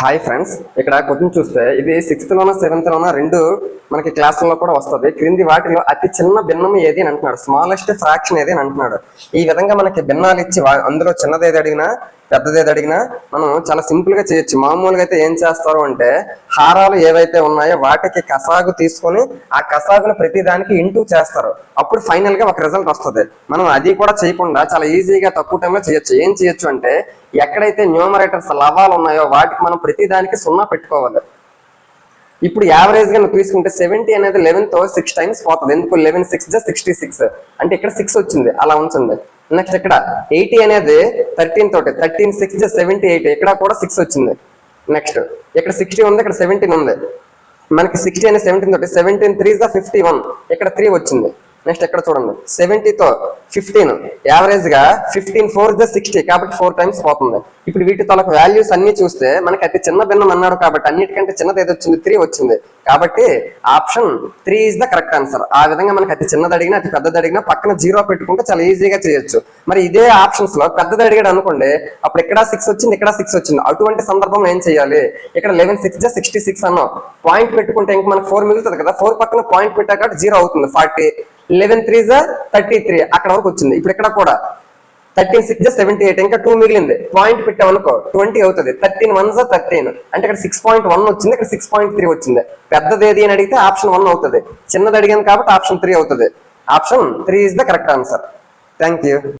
Hi friends, ఇక్కడ question చూస్తే ఇది 6th లోన 7th లోన రెండు మనకి క్లాసుల్లో కూడా వస్తుంది. క్రింది వాటిలో అతి చిన్న భిన్నం ఏది అని అంటున్నాడు. స్మాలెస్ట్ ఫ్రాక్షన్ ఏది అని అంటున్నాడు. ఈ విధంగా మనకి భిన్నాలు ఇచ్చి అందులో చిన్నది ఏది అడిగినా పెద్దది ఏది అడిగినా మనం చాలా సింపుల్ గా చేయొచ్చు. మామూలుగా అయితే ఏం చేస్తారు అంటే హారాలు ఏవైతే ఉన్నాయో వాటికి కసాగు తీసుకొని ఆ కసాగును ప్రతి దానికి ఇంటూ చేస్తారు. అప్పుడు ఫైనల్ గా ఒక రిజల్ట్ వస్తుంది. మనం అది కూడా చేయకుండా చాలా ఈజీగా తక్కువ టైంలో చేయొచ్చు. ఏం చేయొచ్చు అంటే ఎక్కడైతే న్యూమరేటర్స్ లవాలు ఉన్నాయో వాటికి మనం ప్రతి దానికి 0 పెట్టుకోవాలి. ఇప్పుడు యావరేజ్ గా నువ్వు తీసుకుంటే 70 అనేది 11 తో 6 టైమ్స్ పోతుంది. ఎందుకు 11 6 66 అంటే ఇక్కడ 6 వచ్చింది, అలా ఉంచండి. నెక్స్ట్ ఇక్కడ 80 అనేది 13 తోటి 13 6 78 ఇక్కడ కూడా 6 వచ్చింది. నెక్స్ట్ ఇక్కడ 60 ఉంది, ఇక్కడ 17 ఉంది. మనకి 60 అనేది 17 తోటి 17 3 51 ఇక్కడ 3 వచ్చింది. నెక్స్ట్ ఎక్కడ చూడండి 70 తో 15 యావరేజ్ గా 15 4 60 కాబట్టి 4 టైమ్స్ పోతుంది. ఇప్పుడు వీటి తొలక వాల్యూస్ అన్ని చూస్తే మనకి అతి చిన్న భిన్నం అన్నాడు కాబట్టి అన్నిటికంటే చిన్నది ఏది వచ్చింది 3 వచ్చింది. కాబట్టి option 3 is the correct answer. ఆ విధంగా మనకి అతి చిన్నది అడిగినా అతి పెద్దది అడిగినా పక్కన 0 పెట్టుకుంటే చాలా ఈజీగా చేయొచ్చు. మరి ఇదే ఆప్షన్స్ లో పెద్దది అడిగాడు అనుకోండి, అప్పుడు ఇక్కడ 6 వచ్చింది, ఇక్కడ 6 వచ్చింది. అటువంటి సందర్భంలో ఏం చేయాలి? ఇక్కడ 11 6 66 అన్నాం, పాయింట్ పెట్టుకుంటే ఇంక మనకు 4 మిగులుతుంది కదా. 4 పక్కన పాయింట్ పెట్టాక 0 అవుతుంది 40. 11 3 33 అక్కడ వరకు వచ్చింది. ఇప్పుడు ఇక్కడ కూడా 13 6 78 ఇంకా 2 మిగిలింది. పాయింట్ పెట్టామనుకో 20 అవుతుంది. 13 1 13 అంటే ఇక్కడ 6.1 వచ్చింది, ఇక్కడ 6.3 వచ్చింది. పెద్దది ఏది అని అడిగితే ఆప్షన్ 1 అవుతుంది. చిన్నది అడిగాను కాబట్టి ఆప్షన్ 3 అవుతుంది. Option 3 is the correct answer. Thank you.